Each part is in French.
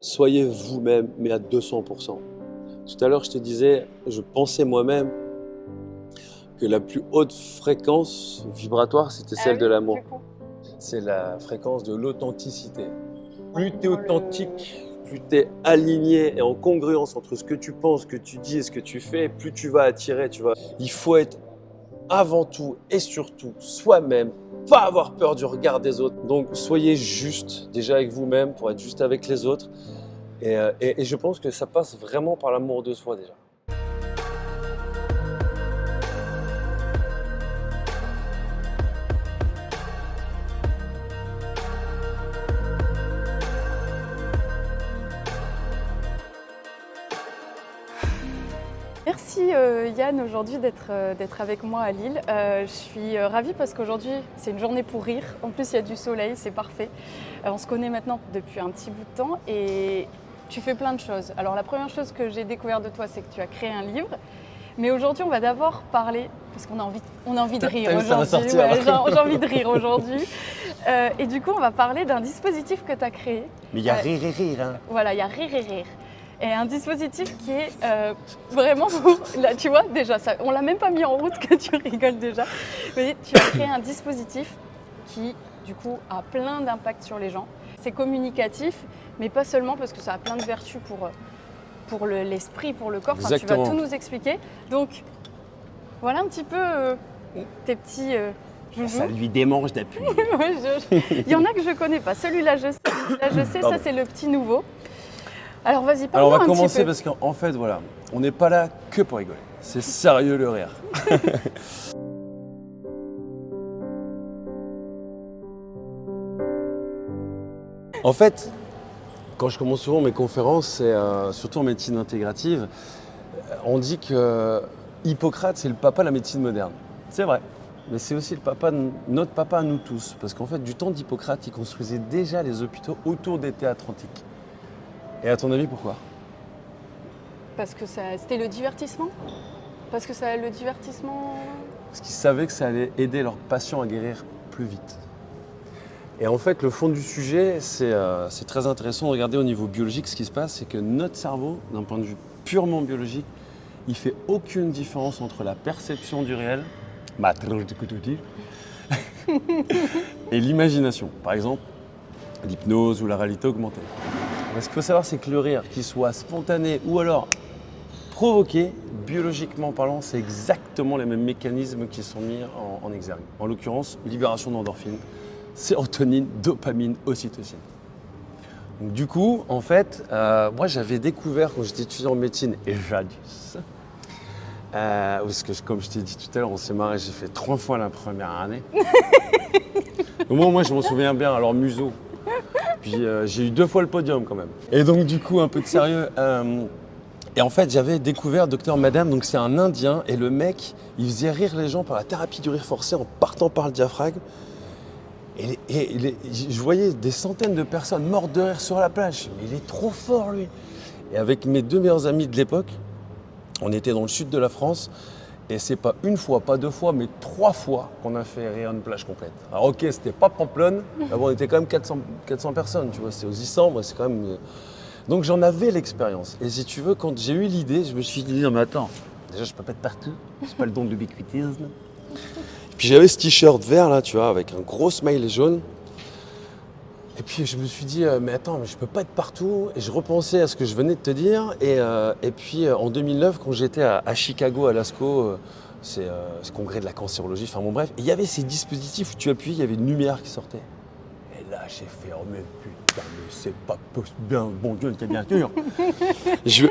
Soyez vous-même, mais à 200%. Tout à l'heure, je te disais, je pensais moi-même que la plus haute fréquence vibratoire, c'était Ah celle de oui, l'amour. du coup. C'est la fréquence de l'authenticité. Plus tu es authentique, plus tu es aligné et en congruence entre ce que tu penses, ce que tu dis et ce que tu fais, plus tu vas attirer, tu vois. Il faut être avant tout et surtout soi-même, pas avoir peur du regard des autres. Donc soyez juste déjà avec vous-même pour être juste avec les autres. Et je pense que ça passe vraiment par l'amour de soi déjà. Merci Yann aujourd'hui d'être avec moi à Lille. Je suis ravie parce qu'aujourd'hui c'est une journée pour rire. En plus il y a du soleil, c'est parfait. On se connaît maintenant depuis un petit bout de temps et tu fais plein de choses. Alors la première chose que j'ai découvert de toi c'est que tu as créé un livre. Mais aujourd'hui on va d'abord parler, parce qu'on a envie de rire aujourd'hui. Ouais, j'ai envie de rire aujourd'hui. Et du coup on va parler d'un dispositif que tu as créé. Mais il y a rire et rire, hein. Voilà, il y a rire et rire. Et un dispositif qui est vraiment pour... Là, tu vois, déjà, ça, on l'a même pas mis en route que tu rigoles déjà. Mais tu as créé un dispositif qui, du coup, a plein d'impact sur les gens. C'est communicatif, mais pas seulement parce que ça a plein de vertus pour l'esprit, pour le corps. Enfin, tu vas Exactement. tout nous expliquer. Donc, voilà un petit peu tes petits joujoux. Ça lui démange d'appui. Ouais, il y en a que je connais pas. Celui-là, je sais. Celui-là, je sais. Ça, c'est le petit nouveau. Alors vas-y, Alors on parle-moi va un petit commencer peu. parce qu'en fait voilà, on n'est pas là que pour rigoler. C'est sérieux le rire. En fait, quand je commence souvent mes conférences, c'est surtout en médecine intégrative, on dit que Hippocrate c'est le papa de la médecine moderne. C'est vrai. Mais c'est aussi le papa, notre papa à nous tous. Parce qu'en fait, du temps d'Hippocrate, il construisait déjà les hôpitaux autour des théâtres antiques. Et à ton avis, pourquoi? Parce que c'était le divertissement. Parce que ça, le divertissement. Parce qu'ils savaient que ça allait aider leurs patients à guérir plus vite. Et en fait, le fond du sujet, c'est très intéressant de regarder au niveau biologique ce qui se passe, c'est que notre cerveau, d'un point de vue purement biologique, il fait aucune différence entre la perception du réel et l'imagination. Par exemple, l'hypnose ou la réalité augmentée. Mais ce qu'il faut savoir, c'est que le rire, qu'il soit spontané ou alors provoqué, biologiquement parlant, c'est exactement les mêmes mécanismes qui sont mis en exergue. En l'occurrence, libération d'endorphines, sérotonine, dopamine, ocytocine. Donc, du coup, en fait, moi j'avais découvert quand j'étais étudiant en médecine, et jadis, parce que comme je t'ai dit tout à l'heure, on s'est marré, j'ai fait 3 fois la première année. Au moins, moi je m'en souviens bien, alors museau. Puis j'ai eu 2 fois le podium quand même. Et donc du coup, un peu de sérieux. Et en fait, j'avais découvert Docteur Madame, donc c'est un Indien, et le mec, il faisait rire les gens par la thérapie du rire forcé en partant par le diaphragme. Je voyais des centaines de personnes mortes de rire sur la plage. Mais il est trop fort, lui. Et avec mes 2 meilleurs amis de l'époque, on était dans le sud de la France. Et c'est pas une fois, pas 2 fois, mais 3 fois qu'on a fait rire une plage complète. Alors ok, c'était pas Pamplonne, mais bon, on était quand même 400 personnes, tu vois. C'était aux Issambres, c'est quand même... Donc j'en avais l'expérience. Et si tu veux, quand j'ai eu l'idée, je me suis dit, non mais attends, déjà je peux pas être partout, c'est pas le don de l'ubiquitisme. Puis j'avais ce t-shirt vert là, tu vois, avec un gros smiley jaune. Et puis je me suis dit, mais attends, mais je peux pas être partout. Et je repensais à ce que je venais de te dire. Et puis en 2009, quand j'étais à Chicago, à l'ASCO, c'est ce congrès de la cancérologie, enfin bon bref, il y avait ces dispositifs où tu appuyais, il y avait une lumière qui sortait. Et là j'ai fait, oh mais putain, mais c'est pas possible, bien, bon Dieu, t'es bien sûr.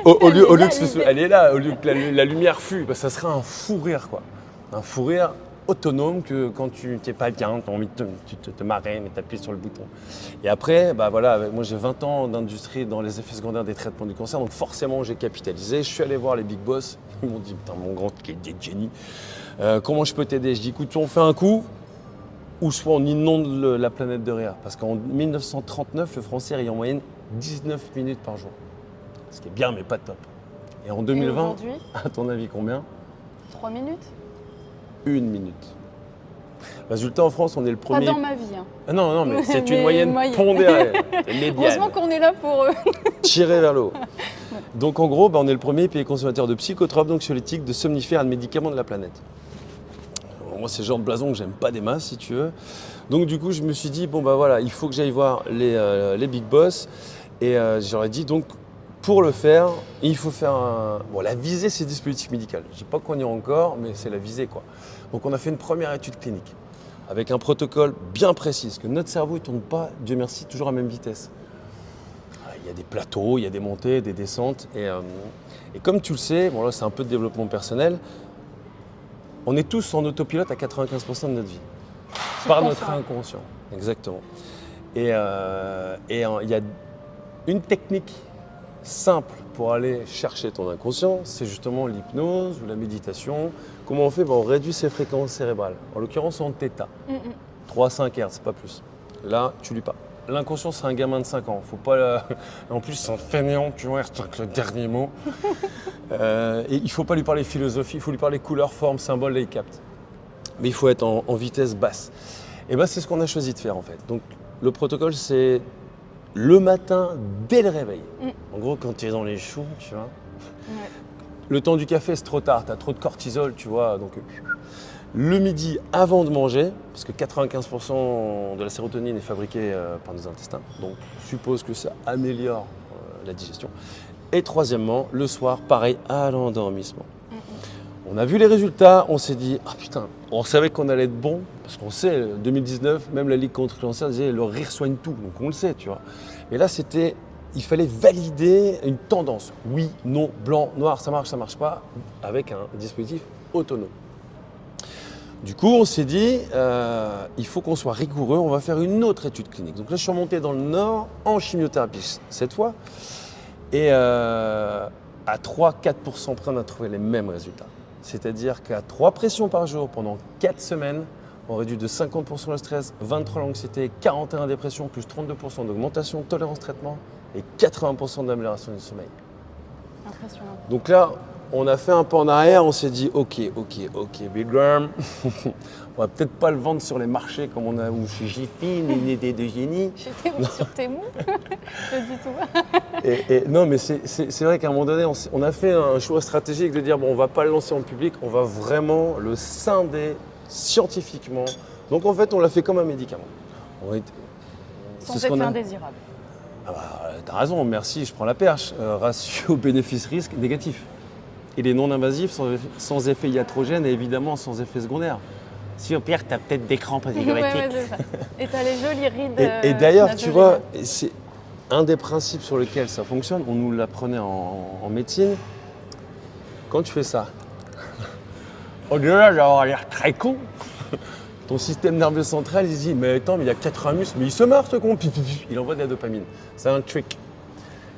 Au lieu que ce soit, elle est là, au lieu que la lumière fût, bah, ça serait un fou rire quoi. Un fou rire autonome que quand tu t'es pas bien, tu as envie de te marrer, mais tu appuies sur le bouton. Et après, bah voilà, moi j'ai 20 ans d'industrie dans les effets secondaires des traitements du cancer, donc forcément j'ai capitalisé. Je suis allé voir les big boss, ils m'ont dit, putain mon grand Jenny, comment je peux t'aider? Je dis, écoute, on fait un coup, ou soit on inonde la planète de rire. Parce qu'en 1939, le français riait en moyenne 19 minutes par jour. Ce qui est bien, mais pas top. Et en 2020, aujourd'hui, à ton avis combien? 3 minutes. 1 minute. Résultat, en France, on est le premier. Pas dans ma vie. Hein. Ah non, mais c'est Mais une moyenne moyenne. pondérée, médiane. Heureusement qu'on est là pour eux. tirer vers le haut. Donc en gros, on est le premier pays consommateur de psychotropes, d'anxiolytiques, de somnifères et de médicaments de la planète. Moi, c'est le genre de blason que j'aime pas des masses, si tu veux. Donc du coup, je me suis dit, bon bah voilà, il faut que j'aille voir les big boss. Et j'aurais dit, donc, pour le faire, il faut faire un... Bon, la visée, c'est dispositif médical. Je ne dis pas qu'on y est encore, mais c'est la visée, quoi. Donc on a fait une première étude clinique, avec un protocole bien précis, parce que notre cerveau ne tourne pas, Dieu merci, toujours à la même vitesse. Il y a des plateaux, il y a des montées, des descentes. Et comme tu le sais, bon là c'est un peu de développement personnel, on est tous en autopilote à 95% de notre vie. Par notre inconscient. Exactement. Et il y a une technique simple pour aller chercher ton inconscient, c'est justement l'hypnose ou la méditation. Comment on fait? On réduit ses fréquences cérébrales. En l'occurrence en θ. 3-5 Hz, pas plus. Là, tu lui parles. L'inconscient, c'est un gamin de 5 ans. Faut pas. En plus, c'est un fainéant, tu vois, le dernier mot. Et il ne faut pas lui parler philosophie, il faut lui parler couleurs, formes, symboles, là, il capte. Mais il faut être en vitesse basse. Et bien, c'est ce qu'on a choisi de faire, en fait. Donc, le protocole, c'est le matin, dès le réveil. En gros, quand tu es dans les choux, tu vois. Ouais. Le temps du café, c'est trop tard, tu as trop de cortisol, tu vois. Donc, le midi, avant de manger, parce que 95% de la sérotonine est fabriquée par nos intestins, donc je suppose que ça améliore la digestion. Et troisièmement, le soir, pareil, à l'endormissement. On a vu les résultats, on s'est dit, ah putain, on savait qu'on allait être bon, parce qu'on sait, 2019, même la Ligue contre le cancer disait, le rire soigne tout, donc on le sait, tu vois. Mais là, il fallait valider une tendance. Oui, non, blanc, noir, ça marche pas, avec un dispositif autonome. Du coup, on s'est dit, il faut qu'on soit rigoureux, on va faire une autre étude clinique. Donc là, je suis remonté dans le Nord, en chimiothérapie cette fois, et à 3-4% près, on a trouvé les mêmes résultats. C'est-à-dire qu'à 3 pressions par jour pendant 4 semaines, on réduit de 50% le stress, 23% l'anxiété, 41% dépression, plus 32% d'augmentation de tolérance traitement et 80% d'amélioration du sommeil. Impressionnant. Donc là, on a fait un pas en arrière, on s'est dit ok, Bilgram, on va peut-être pas le vendre sur les marchés comme on a ou chez Jiffy, ni une idée de génie. Chez Temu, sur Temu. Pas du tout. Non, mais c'est vrai qu'à un moment donné, on a fait un choix stratégique de dire bon, on va pas le lancer en public, on va vraiment le scinder scientifiquement. Donc en fait, on l'a fait comme un médicament. Sans effet indésirable. Ah bah, t'as raison, merci, je prends la perche. Ratio bénéfice-risque négatif. Il est non invasif, sans effet iatrogène et évidemment sans effet secondaire. Si au pire, tu as peut-être des crampes Ouais, zygomatiques. c'est ça. Et tu as les jolies rides. Et d'ailleurs, tu vois, c'est un des principes sur lesquels ça fonctionne. On nous l'apprenait en médecine. Quand tu fais ça, au-delà d'avoir l'air très con, ton système nerveux central, il se dit mais attends, mais il y a 80 muscles, mais il se marre ce con, il envoie de la dopamine. C'est un trick.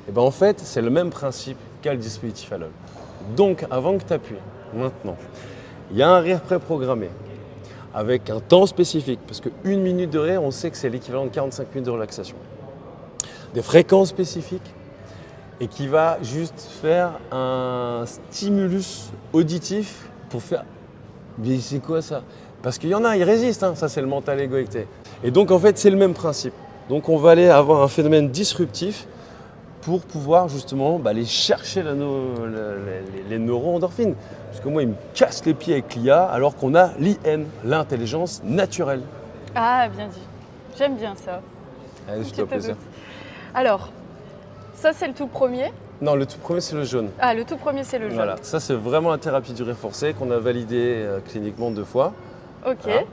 Et bien en fait, c'est le même principe qu'a le dispositif Hallol. Donc, avant que tu appuies, maintenant, il y a un rire préprogrammé avec un temps spécifique, parce qu'une minute de rire, on sait que c'est l'équivalent de 45 minutes de relaxation. Des fréquences spécifiques et qui va juste faire un stimulus auditif pour faire. Mais c'est quoi ça? Parce qu'il y en a, ils résistent, hein. Ça c'est le mental égoïque. Et donc en fait, c'est le même principe. Donc on va aller avoir un phénomène disruptif pour pouvoir justement aller chercher les neuroendorphines. Parce que moi, ils me cassent les pieds avec l'IA alors qu'on a l'IN, l'intelligence naturelle. Ah, bien dit. J'aime bien ça. Allez, je te plaisir. Alors, ça c'est le tout premier. Non, le tout premier, c'est le jaune. Ah, le tout premier, c'est le jaune. Voilà, ça c'est vraiment la thérapie du rire forcé qu'on a validé cliniquement 2 fois. Ok. Voilà.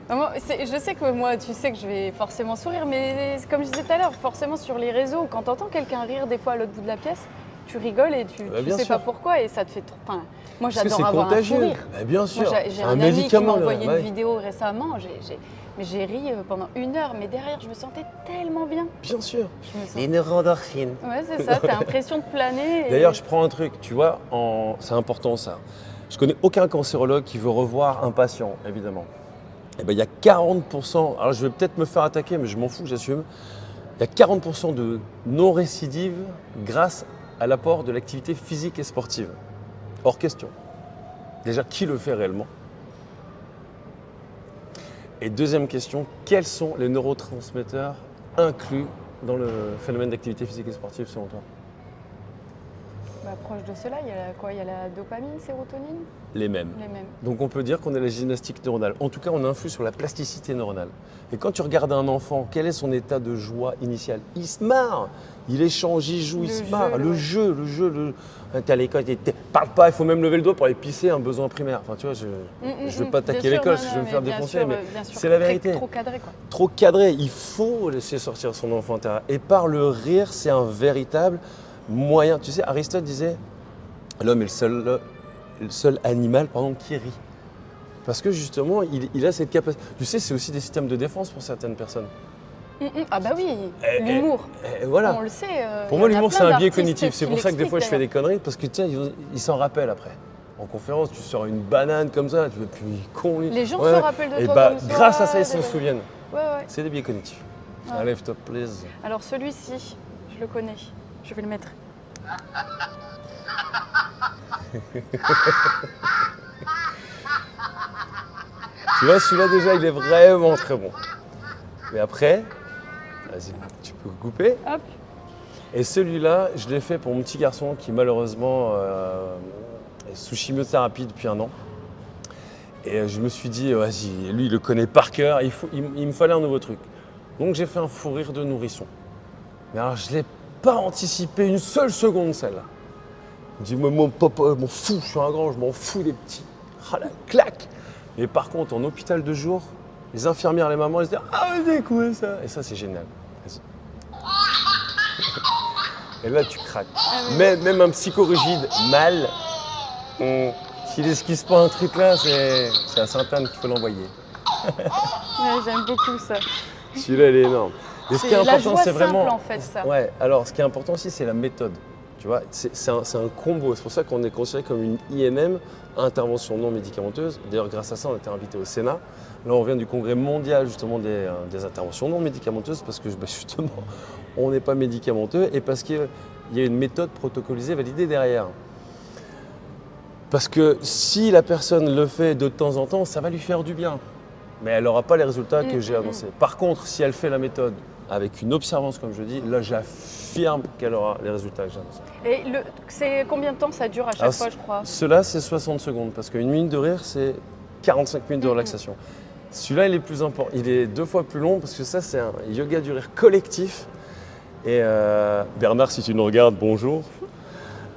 Je sais que moi, tu sais que je vais forcément sourire, mais comme je disais tout à l'heure, forcément sur les réseaux, quand tu entends quelqu'un rire des fois à l'autre bout de la pièce, tu rigoles et tu sais pas pourquoi et ça te fait trop. Enfin, moi, j'adore avoir contagieux. Un fou rire. Bah, bien sûr. Moi, j'ai un ami qui m'a envoyé une vidéo récemment. J'ai ri pendant 1 heure, mais derrière, je me sentais tellement bien. Bien sûr. Les neuroendorphines. Ouais, c'est ça. T'as l'impression de planer. D'ailleurs, je prends un truc. Tu vois, c'est important ça. Je connais aucun cancérologue qui veut revoir un patient, évidemment. Eh ben, il y a 40%, alors je vais peut-être me faire attaquer, mais je m'en fous, j'assume. Il y a 40% de non-récidive grâce à l'apport de l'activité physique et sportive. Hors question. Déjà, qui le fait réellement? Et deuxième question, quels sont les neurotransmetteurs inclus dans le phénomène d'activité physique et sportive selon toi? Bah, proche de cela, il y a quoi? Il y a la dopamine, sérotonine? Les mêmes. Les mêmes. Donc on peut dire qu'on a la gymnastique neuronale. En tout cas, on influe sur la plasticité neuronale. Et quand tu regardes un enfant, quel est son état de joie initial? Il se marre, il échange, il joue, il se marre. Le jeu. T'es à l'école, parle pas, il faut même lever le doigt pour aller pisser, un besoin primaire. Enfin, tu vois, je veux pas attaquer l'école si je veux me faire défoncer, mais c'est la vérité. Trop cadré, quoi. Trop cadré, il faut laisser sortir son enfant intérieur. Et par le rire, c'est un véritable moyen. Tu sais, Aristote disait, l'homme est le seul animal qui rit. Parce que justement, il a cette capacité. Tu sais, c'est aussi des systèmes de défense pour certaines personnes. Ah bah oui, l'humour. Voilà. On le sait. Pour moi, l'humour, c'est un biais cognitif. C'est pour ça que des fois, je fais des conneries, parce que tiens, ils s'en rappellent après. En conférence, tu sors une banane comme ça, tu veux plus con. Les gens se rappellent de toi comme ça. Grâce à ça, ils s'en souviennent. Ouais. C'est des biais cognitifs. Ouais. Lève-toi, please. Alors celui-ci, je le connais. Je vais le mettre. Tu vois, celui-là déjà, il est vraiment très bon. Mais après, vas-y, tu peux couper. Hop. Et celui-là, je l'ai fait pour mon petit garçon qui malheureusement est sous chimiothérapie depuis 1 an. Et je me suis dit, vas-y, lui, il le connaît par cœur, il me fallait un nouveau truc. Donc j'ai fait un fou rire de nourrisson. Mais alors, je ne l'ai pas anticipé une seule seconde, celle-là. Je me dis, mon papa, je m'en fous, je suis un grand, je m'en fous des petits. Ah la claque. Et par contre, en hôpital de jour, les infirmières, les mamans, elles se disent, ah, vas-y, quoi ça? Et ça, c'est génial. Vas-y. Et là, tu craques. Même un psychorigide mal, s'il esquisse pas un truc là, c'est à Sainte-Anne qu'il faut l'envoyer. Ouais, j'aime beaucoup ça. Celui-là, il est énorme. Et ce qui est important, c'est vraiment. Simple, en fait, ça. Ouais, alors ce qui est important aussi, c'est la méthode. Tu vois, c'est un combo. C'est pour ça qu'on est considéré comme une INM, intervention non médicamenteuse. D'ailleurs, grâce à ça, on a été invité au Sénat. Là, on vient du congrès mondial justement des interventions non médicamenteuses parce que justement, on n'est pas médicamenteux et parce qu'il y a une méthode protocolisée validée derrière. Parce que si la personne le fait de temps en temps, ça va lui faire du bien. Mais elle n'aura pas les résultats que j'ai annoncés. Par contre, si elle fait la méthode avec une observance, comme je dis, là, j'affirme qu'elle aura les résultats que j'ai annoncés. Et c'est combien de temps ça dure à chaque fois, je crois? Cela, c'est 60 secondes, parce qu'une minute de rire, c'est 45 minutes de relaxation. Celui-là, il est plus important. Il est 2 fois plus long, parce que ça, c'est un yoga du rire collectif. Et Bernard, si tu nous regardes, bonjour.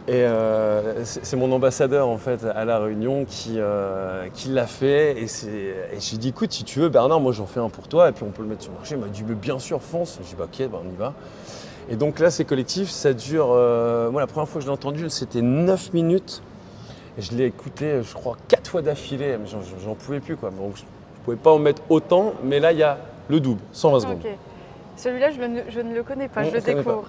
Et c'est mon ambassadeur en fait à La Réunion qui l'a fait. Et je lui ai dit, écoute, si tu veux Bernard, moi j'en fais un pour toi et puis on peut le mettre sur le marché. Il m'a dit, mais bien sûr, fonce. J'ai dit, bah, ok, bah, on y va. Et donc là, c'est collectif, ça dure, moi la première fois que je l'ai entendu, c'était 9 minutes. Et je l'ai écouté, je crois, 4 fois d'affilée. J'en pouvais plus, quoi. Donc, je ne pouvais pas en mettre autant, mais là, il y a le double, 120 secondes. Ok. Celui-là, je ne le connais pas, je le découvre.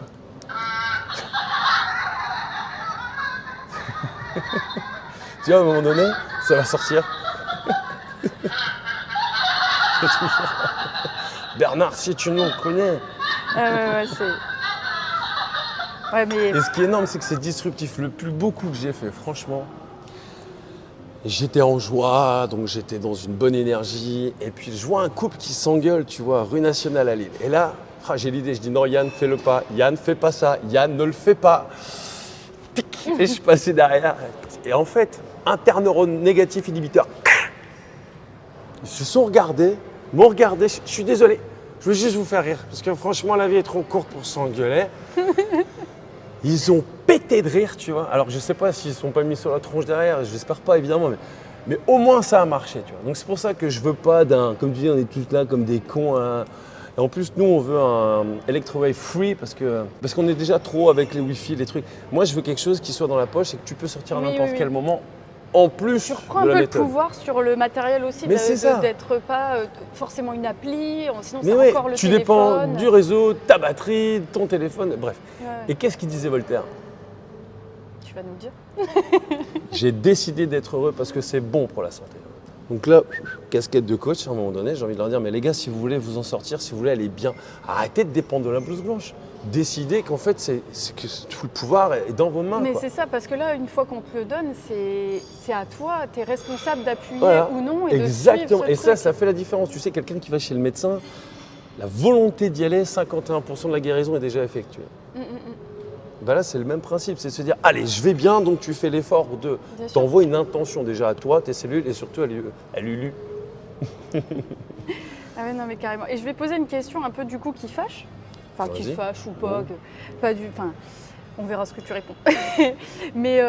Tu vois, à un moment donné, ça va sortir. Bernard, si tu nous connais. Ouais, c'est. Ouais, mais. Et ce qui est énorme, c'est que c'est disruptif. Le plus beau coup que j'ai fait, franchement, j'étais en joie, donc j'étais dans une bonne énergie. Et puis je vois un couple qui s'engueule, tu vois, rue Nationale à Lille. Et là, j'ai l'idée, je dis non, Yann, fais-le pas. Yann, fais pas ça. Yann, ne le fais pas. Et je suis passé derrière. Et en fait, interneurone négatif inhibiteur. Ils se sont regardés, m'ont regardé. Je suis désolé, je veux juste vous faire rire. Parce que franchement, la vie est trop courte pour s'engueuler. Ils ont pété de rire, tu vois. Alors, je sais pas s'ils ne sont pas mis sur la tronche derrière, j'espère pas, évidemment. Mais au moins, ça a marché, tu vois. Donc, c'est pour ça que je veux pas comme tu dis, on est tous là comme des cons. Hein. Et en plus, nous, on veut un Electrowave free parce qu'on est déjà trop avec les Wi-Fi, les trucs. Moi, je veux quelque chose qui soit dans la poche et que tu peux sortir à n'importe quel moment. En plus, tu reprends un peu le pouvoir sur le matériel aussi, d'être pas forcément une appli, sinon c'est encore le téléphone. Tu dépends du réseau, ta batterie, ton téléphone, bref. Ouais. Et qu'est-ce qu'il disait Voltaire? Tu vas nous le dire. J'ai décidé d'être heureux parce que c'est bon pour la santé. Donc là, casquette de coach, à un moment donné, j'ai envie de leur dire, mais les gars, si vous voulez vous en sortir, si vous voulez aller bien, arrêtez de dépendre de la blouse blanche. Décidez qu'en fait, que tout le pouvoir est dans vos mains. Mais c'est ça, parce que là, une fois qu'on te le donne, c'est à toi, tu es responsable d'appuyer ou non et exactement. de suivre ce et truc. ça fait la différence. Tu sais, quelqu'un qui va chez le médecin, la volonté d'y aller, 51% de la guérison est déjà effectuée. Ben là, c'est le même principe, c'est de se dire, allez, je vais bien, donc tu fais l'effort de Bien sûr. t'envoies une intention déjà à toi, tes cellules, et surtout à Lulu. Ah ouais, non, mais carrément. Et je vais poser une question un peu du coup qui fâche. Enfin, qui Vas-y. fâche ou pas. Pas du. Enfin, on verra ce que tu réponds. Mais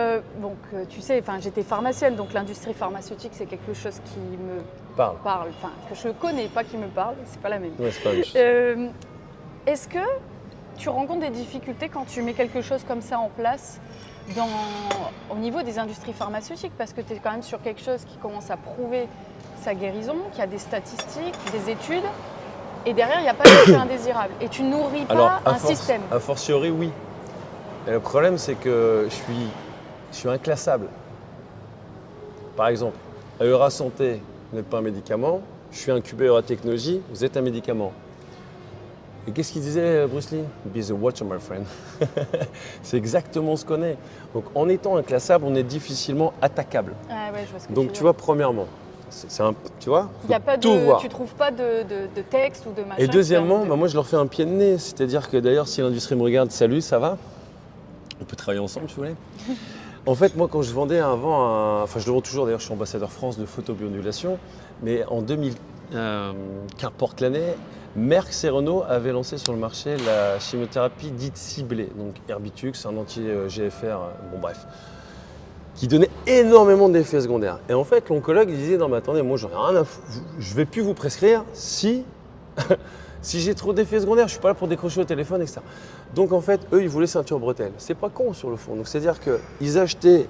donc, tu sais, enfin, j'étais pharmacienne, donc l'industrie pharmaceutique, c'est quelque chose qui me Parle. parle, enfin, que je connais, pas qui me parle, c'est pas la même. Ouais, c'est pas la même chose. Est-ce que tu rencontres des difficultés quand tu mets quelque chose comme ça en place au niveau des industries pharmaceutiques? Parce que tu es quand même sur quelque chose qui commence à prouver sa guérison, qui a des statistiques, des études, et derrière, il n'y a pas d'effet indésirable. Et tu nourris pas un système. A fortiori, oui. Et le problème, c'est que je suis inclassable. Par exemple, à Eura Santé, vous n'êtes pas un médicament. Je suis incubé à Eura Technologie, vous êtes un médicament. Et qu'est-ce qu'il disait, Bruce Lee? Be the watcher, my friend. C'est exactement ce qu'on est. Donc, en étant inclassable, on est difficilement attaquable. Ah ouais, je vois ce que Donc, tu vois, premièrement, tu vois, il y a pas tout voir. tu trouves pas de texte ou de machin. Et deuxièmement, bah, moi, je leur fais un pied de nez. C'est-à-dire que d'ailleurs, si l'industrie me regarde, salut, ça va? On peut travailler ensemble, si vous voulez. En fait, moi, quand je vendais enfin, je le vends toujours, d'ailleurs, je suis ambassadeur France de photobiondulation, mais en 2000, qu'importe l'année, Merck et Renault avaient lancé sur le marché la chimiothérapie dite ciblée, donc Erbitux, un anti-GFR, bon bref, qui donnait énormément d'effets secondaires. Et en fait, l'oncologue il disait, non mais attendez, moi j'en ai rien à foutre, je vais plus vous prescrire si j'ai trop d'effets secondaires, je suis pas là pour décrocher au téléphone, etc. Donc en fait, eux, ils voulaient ceinture bretelle. C'est pas con sur le fond. Donc c'est-à-dire qu'ils achetaient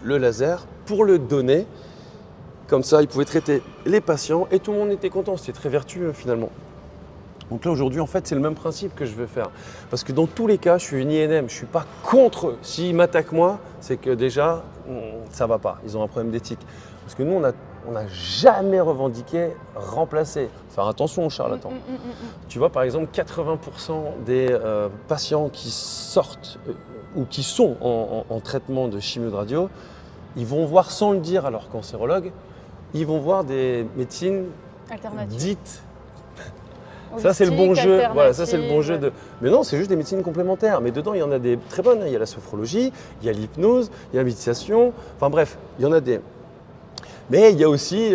le laser pour le donner. Comme ça, ils pouvaient traiter les patients et tout le monde était content. C'était très vertueux finalement. Donc là, aujourd'hui, en fait, c'est le même principe que je veux faire. Parce que dans tous les cas, je suis une INM, je ne suis pas contre eux. S'ils m'attaquent moi, c'est que déjà, ça ne va pas. Ils ont un problème d'éthique. Parce que nous, on n'a jamais revendiqué remplacer. Faire attention aux charlatans. Tu vois, par exemple, 80% des patients qui sortent ou qui sont en traitement de chimio de radio, ils vont voir, sans le dire à leur cancérologue, ils vont voir des médecines dites. Ça, c'est le bon jeu. Voilà, ça, c'est le bon jeu de. Mais non, c'est juste des médecines complémentaires. Mais dedans, il y en a des très bonnes. Il y a la sophrologie, il y a l'hypnose, il y a la méditation. Enfin bref, il y en a des. Mais il y a aussi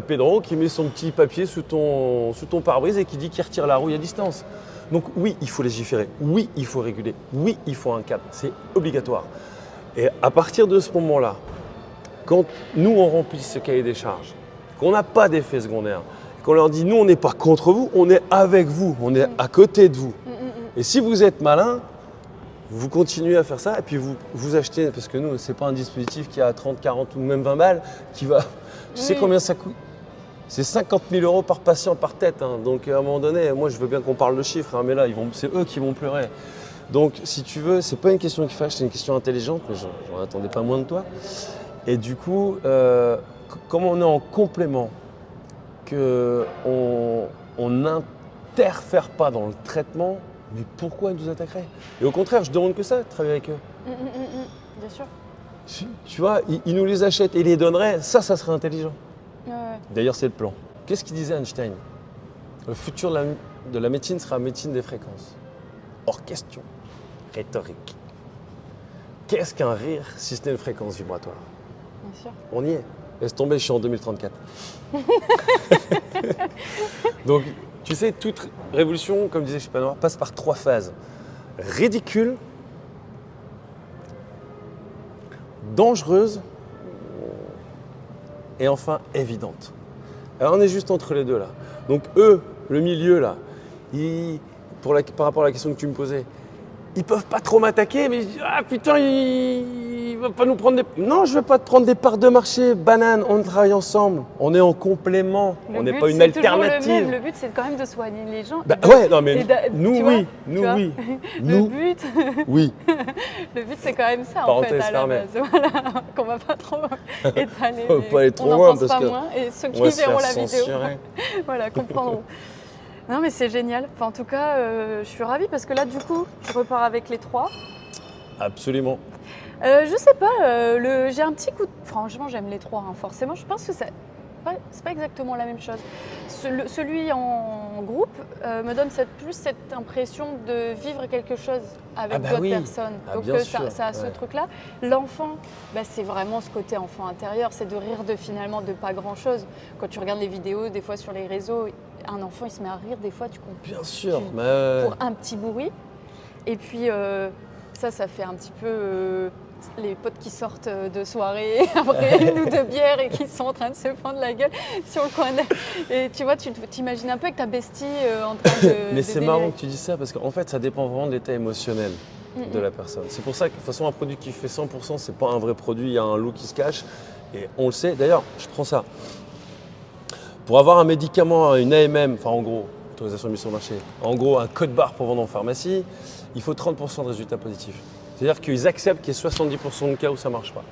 Pedro qui met son petit papier sous ton pare-brise et qui dit qu'il retire la rouille à distance. Donc oui, il faut légiférer. Oui, il faut réguler. Oui, il faut un cadre. C'est obligatoire. Et à partir de ce moment-là, quand nous, on remplit ce cahier des charges, qu'on n'a pas d'effets secondaires, qu'on leur dit, nous, on n'est pas contre vous, on est avec vous, on est à côté de vous. Et si vous êtes malin, vous continuez à faire ça et puis vous achetez, parce que nous, ce n'est pas un dispositif qui a 30, 40 ou même 20 balles, qui va… Tu sais combien ça coûte? C'est 50 000 € par patient, par tête. Hein. Donc à un moment donné, moi, je veux bien qu'on parle de chiffres, hein, mais là, c'est eux qui vont pleurer. Donc si tu veux, ce n'est pas une question qui fâche, c'est une question intelligente, mais j'en attendais pas moins de toi. Et du coup, comme on est en complément, qu'on n'interfère pas dans le traitement, mais pourquoi ils nous attaqueraient? Et au contraire, je demande que ça, de travailler avec eux. Bien sûr. Tu vois, ils nous les achètent et les donneraient, ça serait intelligent. Ouais. D'ailleurs, c'est le plan. Qu'est-ce qu'il disait Einstein? Le futur de la médecine sera la médecine des fréquences. Hors question. Rhétorique. Qu'est-ce qu'un rire si ce n'est une fréquence vibratoire? Bien sûr. On y est. Laisse tomber, je suis en 2034. Donc, tu sais, toute révolution, comme disait Schopenhauer, passe par 3 phases. Ridicule, dangereuse et enfin évidente. Alors, on est juste entre les deux là. Donc eux, le milieu là, par rapport à la question que tu me posais, ils peuvent pas trop m'attaquer, mais ah putain, il va pas nous prendre des… Non, je vais pas te prendre des parts de marché, banane, on travaille ensemble, on est en complément, on n'est pas une alternative. Le but, c'est quand même de soigner les gens. Bah, ouais, non mais nous oui, Le but, oui. Le but, c'est quand même ça Parenthèse en fait, à la fermée. base. Voilà, qu'on va pas trop étaler. On va pas aller trop on en loin pense parce pas que moins, et ceux qui on va se verront faire la vidéo, censurer. voilà, comprendront. Non mais c'est génial. Enfin, en tout cas, je suis ravie parce que là, du coup, tu repars avec les 3. Absolument. Je sais pas, j'ai un petit coup de… Franchement, j'aime les 3, hein, forcément. Je pense que c'est pas exactement la même chose. Celui en groupe me donne plus cette impression de vivre quelque chose avec d'autres personnes. Donc bien sûr, ça a ce truc-là. L'enfant, c'est vraiment ce côté enfant intérieur, c'est de rire de finalement de pas grand-chose. Quand tu regardes les vidéos, des fois sur les réseaux, un enfant il se met à rire, des fois tu comprends. Bien sûr, Pour un petit bruit. Et puis ça fait un petit peu les potes qui sortent de soirée après une ou deux bières et qui sont en train de se prendre la gueule sur le coin. Et tu vois, tu t'imagines un peu avec ta bestie en train de. Mais de c'est délirer. marrant que tu dis ça parce qu'en fait, ça dépend vraiment de l'état émotionnel de la personne. C'est pour ça que de toute façon, un produit qui fait 100%, c'est pas un vrai produit, il y a un loup qui se cache. Et on le sait. D'ailleurs, je prends ça. Pour avoir un médicament, une AMM, enfin en gros, autorisation de mise sur le marché, en gros, un code barre pour vendre en pharmacie, il faut 30% de résultats positifs. C'est-à-dire qu'ils acceptent qu'il y ait 70% de cas où ça ne marche pas.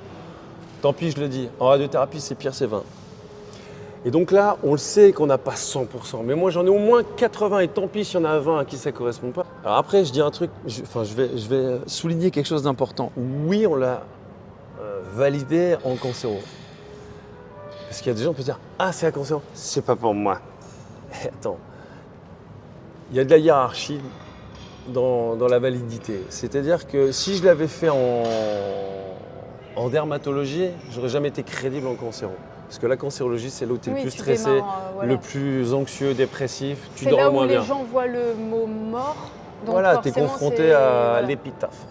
Tant pis, je le dis, en radiothérapie, c'est pire, c'est 20. Et donc là, on le sait qu'on n'a pas 100%, mais moi j'en ai au moins 80 et tant pis s'il y en a 20 à qui ça ne correspond pas. Alors après, je dis un truc, je vais souligner quelque chose d'important. Oui, on l'a validé en cancéro. Parce qu'il y a des gens qui peuvent dire « Ah, c'est un cancéro, c'est pas pour moi ». Attends, il y a de la hiérarchie dans la validité. C'est-à-dire que si je l'avais fait en dermatologie, j'aurais jamais été crédible en cancéro. Parce que la cancérologie, c'est là où tu es le plus stressé, voilà. le plus anxieux, dépressif, tu C'est dors là moins où bien. les gens voient le mot mort. Donc Voilà, tu es forcément, confronté à voilà. l'épitaphe.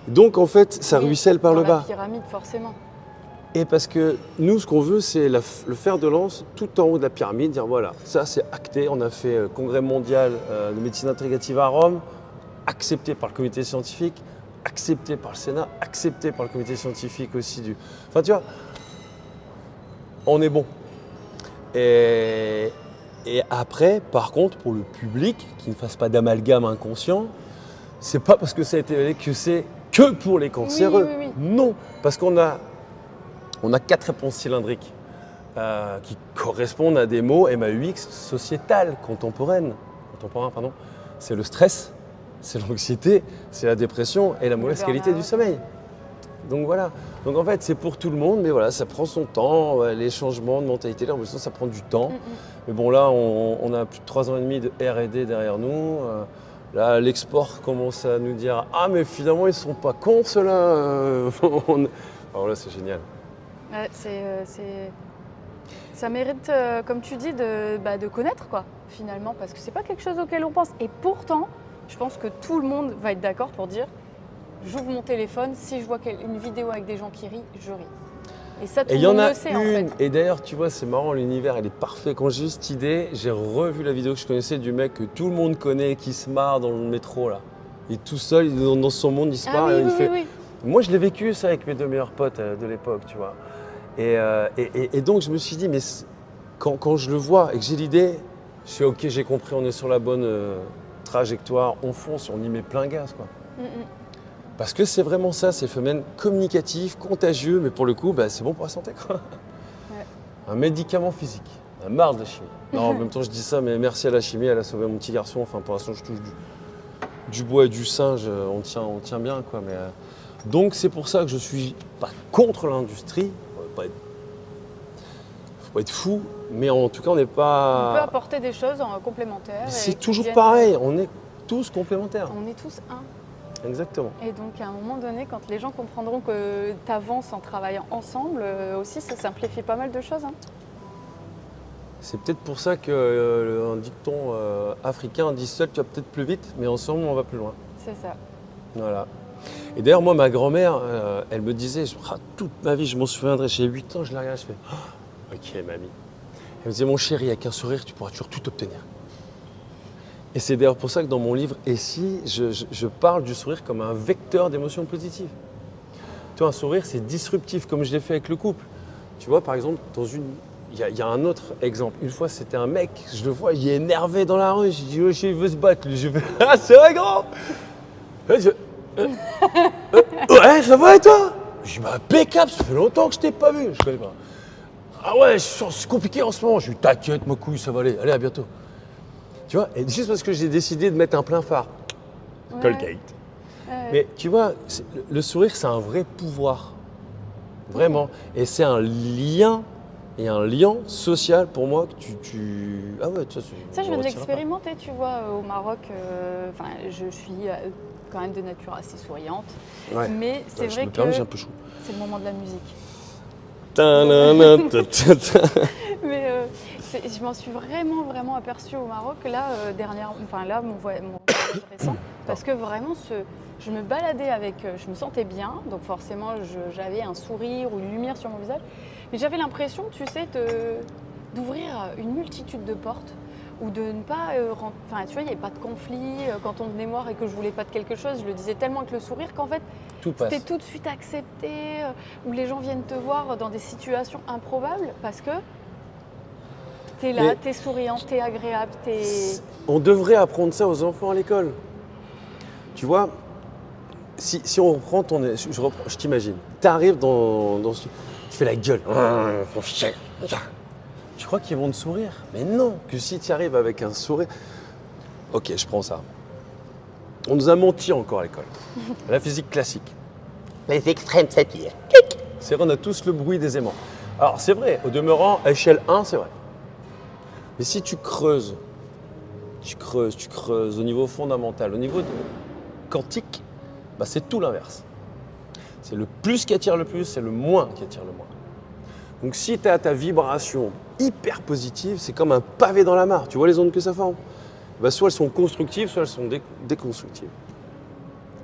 Donc en fait, ça Oui, ruisselle par dans le bas. La pyramide, forcément. Et parce que nous, ce qu'on veut, c'est le fer de lance tout en haut de la pyramide, dire voilà, ça c'est acté, on a fait congrès mondial de médecine intégrative à Rome, accepté par le comité scientifique, accepté par le Sénat, accepté par le comité scientifique aussi du... Enfin tu vois, on est bon. Et après, par contre, pour le public, qui ne fasse pas d'amalgame inconscient, c'est pas parce que ça a été validé que c'est que pour les cancéreux. Oui. Non, parce qu'on a 4 réponses cylindriques qui correspondent à des mots MAUX sociétales, contemporain, pardon. C'est le stress, c'est l'anxiété, c'est la dépression et la mauvaise qualité du sommeil. Donc voilà. Donc en fait, c'est pour tout le monde, mais voilà, ça prend son temps. Les changements de mentalité, l'évolution, ça prend du temps. Mais bon, là, on a plus de 3 ans et demi de R&D derrière nous. Là, l'export commence à nous dire « Ah, mais finalement, ils sont pas cons, ceux-là !» Alors là, c'est génial. Ouais, ça mérite, comme tu dis, de connaître, quoi, finalement, parce que c'est pas quelque chose auquel on pense. Et pourtant, je pense que tout le monde va être d'accord pour dire j'ouvre mon téléphone, si je vois une vidéo avec des gens qui rient, je ris. Et ça, tout le monde le sait, en fait. Et d'ailleurs, tu vois, c'est marrant, l'univers, il est parfait. Quand j'ai eu cette idée, j'ai revu la vidéo que je connaissais du mec que tout le monde connaît, qui se marre dans le métro, là. Il est tout seul, il est dans son monde, il se marre. Oui, et il fait... oui. Moi, je l'ai vécu, ça, avec mes 2 meilleurs potes de l'époque, tu vois. Et donc, je me suis dit, mais quand je le vois et que j'ai l'idée, je fais OK, j'ai compris, on est sur la bonne trajectoire, on fonce, on y met plein gaz, quoi. Parce que c'est vraiment ça, c'est le phénomène communicatif, contagieux, mais pour le coup, c'est bon pour la santé, quoi. Ouais. Un médicament physique, un marre de la chimie. Non, en même temps, je dis ça, mais merci à la chimie, elle a sauvé mon petit garçon. Enfin, pour l'instant, je touche du bois et du singe, on tient bien, quoi. Mais, donc, c'est pour ça que je suis pas contre l'industrie. Faut pas être fou, mais en tout cas, on n'est pas... On peut apporter des choses complémentaires. C'est toujours pareil, on est tous complémentaires. On est tous un. Exactement. Et donc, à un moment donné, quand les gens comprendront que tu avances en travaillant ensemble, aussi, ça simplifie pas mal de choses. Hein. C'est peut-être pour ça qu'un dicton africain dit seul tu vas peut-être plus vite, mais ensemble on va plus loin. C'est ça. Voilà. Et d'ailleurs, moi, ma grand-mère, elle me disait, toute ma vie, je m'en souviendrai, j'ai 8 ans, je la regarde, je fais oh, ok, mamie. Elle me disait, mon chéri, avec un sourire, tu pourras toujours tout obtenir. Et c'est d'ailleurs pour ça que dans mon livre « Et si », je parle du sourire comme un vecteur d'émotions positives. Tu vois, un sourire, c'est disruptif, comme je l'ai fait avec le couple. Tu vois, par exemple, il y a un autre exemple. Une fois, c'était un mec, je le vois, il est énervé dans la rue. Je dis, oh, il veut se battre. Lui, je fais, ah, c'est vrai, grand. Ouais, ça va et toi? Je dis, impeccable, ça fait longtemps que je t'ai pas vu. Je connais pas. Ah ouais, c'est compliqué en ce moment. Je lui dis, t'inquiète, ma couille, ça va aller. Allez, à bientôt. Tu vois, et juste parce que j'ai décidé de mettre un plein phare. Ouais. Colgate. Mais tu vois, le sourire, c'est un vrai pouvoir. Vraiment. Et c'est un lien et un lien social pour moi que Ah ouais, Ça, je viens de l'expérimenter, tu vois, au Maroc. Enfin, je suis quand même de nature assez souriante. Ouais. Mais c'est Je vrai me permets, j'ai un que peu chaud. c'est le moment de la musique. Mais je m'en suis vraiment aperçue au Maroc, là, là, mon voyage récent, parce que vraiment, je me baladais je me sentais bien, donc forcément, j'avais un sourire ou une lumière sur mon visage, mais j'avais l'impression, tu sais, d'ouvrir une multitude de portes, ou de ne pas enfin, tu vois, il n'y avait pas de conflit. Quand on venait me voir et que je voulais pas de quelque chose, je le disais tellement avec le sourire qu'en fait, Tout passe. c'était tout de suite accepté, où les gens viennent te voir dans des situations improbables parce que t'es là, Mais- t'es souriant, t'es agréable, On devrait apprendre ça aux enfants à l'école. Tu vois, si on reprend je t'imagine, tu arrives tu fais la gueule. Tu crois qu'ils vont te sourire? Mais non, que si tu arrives avec un sourire. Ok, je prends ça. On nous a menti encore à l'école. La physique classique. Les extrêmes s'attirent. C'est vrai, on a tous le bruit des aimants. Alors c'est vrai, au demeurant, à échelle 1, c'est vrai. Mais si tu creuses au niveau fondamental, au niveau quantique, bah, c'est tout l'inverse. C'est le plus qui attire le plus, c'est le moins qui attire le moins. Donc si tu as ta vibration hyper positive, c'est comme un pavé dans la mare. Tu vois les ondes que ça forme? Bah, soit elles sont constructives, soit elles sont déconstructives.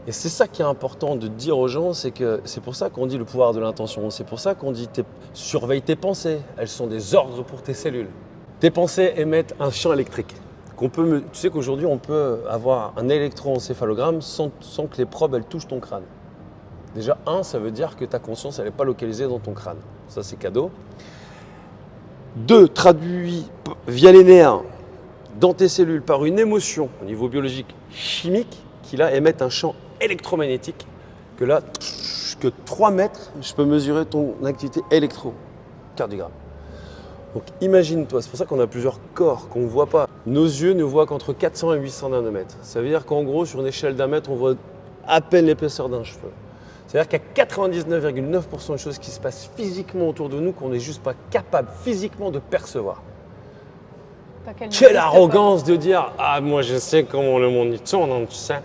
Et c'est ça qui est important de dire aux gens, c'est pour ça qu'on dit le pouvoir de l'intention. C'est pour ça qu'on dit surveille tes pensées. Elles sont des ordres pour tes cellules. Tes pensées émettent un champ électrique. Tu sais qu'aujourd'hui, on peut avoir un électroencéphalogramme sans que les probes elles touchent ton crâne. Déjà, ça veut dire que ta conscience, elle n'est pas localisée dans ton crâne. Ça, c'est cadeau. 2, traduit via les nerfs dans tes cellules par une émotion au niveau biologique, chimique, qui là émettent un champ électromagnétique que là, que 3 mètres, je peux mesurer ton activité électrocardiogramme. Donc imagine-toi, c'est pour ça qu'on a plusieurs corps qu'on ne voit pas. Nos yeux ne voient qu'entre 400 et 800 nanomètres. Ça veut dire qu'en gros, sur une échelle d'un mètre, on voit à peine l'épaisseur d'un cheveu. C'est-à-dire qu'il y a 99,9% de choses qui se passent physiquement autour de nous qu'on n'est juste pas capable physiquement de percevoir. Quelle arrogance de dire « Ah, moi je sais comment le monde il tourne, hein, tu sais ».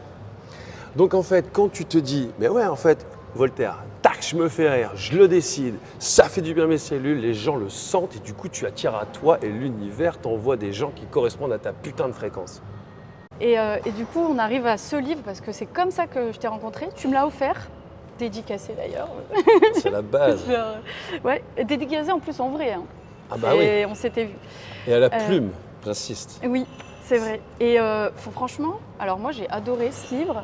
Donc en fait, quand tu te dis « Mais ouais, en fait, Voltaire, tac, je me fais rire, je le décide, ça fait du bien à mes cellules, les gens le sentent et du coup tu attires à toi et l'univers t'envoie des gens qui correspondent à ta putain de fréquence. » Et du coup, on arrive à ce livre parce que c'est comme ça que je t'ai rencontré. Tu me l'as offert, dédicacé d'ailleurs. C'est la base. Ouais, dédicacé en plus en vrai. Hein. Ah bah oui. On s'était vu. Et à la plume, j'insiste. Oui, c'est vrai. Et franchement, alors moi j'ai adoré ce livre.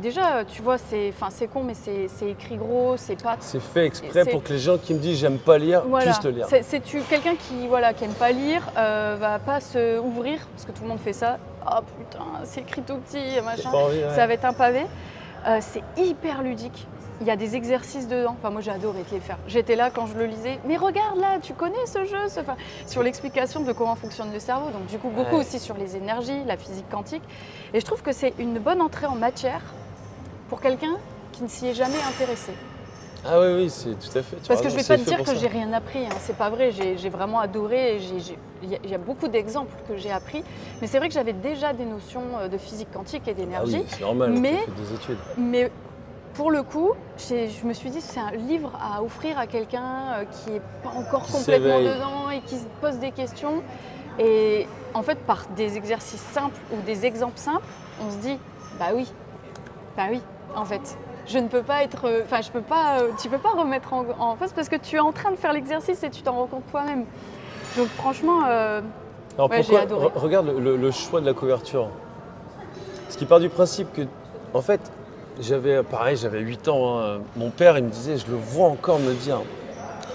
Déjà, tu vois, c'est con, mais c'est écrit gros, c'est pas. C'est fait exprès pour que les gens qui me disent j'aime pas lire puissent le lire. Quelqu'un qui aime pas lire, va pas se ouvrir parce que tout le monde fait ça. Oh putain, c'est écrit tout petit, machin. Ça va être un pavé. C'est hyper ludique. Il y a des exercices dedans. Enfin, moi, j'ai adoré te les faire. J'étais là quand je le lisais. Mais regarde là, tu connais ce jeu sur l'explication de comment fonctionne le cerveau. Donc, du coup, beaucoup aussi sur les énergies, la physique quantique. Et je trouve que c'est une bonne entrée en matière pour quelqu'un qui ne s'y est jamais intéressé. Ah oui, c'est tout à fait. Parce que je ne vais pas te dire que j'ai rien appris. Hein. C'est pas vrai. J'ai vraiment adoré. Il y a beaucoup d'exemples que j'ai appris. Mais c'est vrai que j'avais déjà des notions de physique quantique et d'énergie. Ah oui, c'est normal. Mais, tu as fait des études. Mais pour le coup, je me suis dit c'est un livre à offrir à quelqu'un qui n'est pas encore complètement dedans et qui se pose des questions. Et en fait, par des exercices simples ou des exemples simples, on se dit bah oui, en fait. Je ne peux pas être. Enfin, tu peux pas remettre en face parce que tu es en train de faire l'exercice et tu t'en rends compte toi-même. Donc franchement, j'ai adoré. Regarde le choix de la couverture. Ce qui part du principe que, en fait, j'avais 8 ans. Hein. Mon père, il me disait, je le vois encore me dire,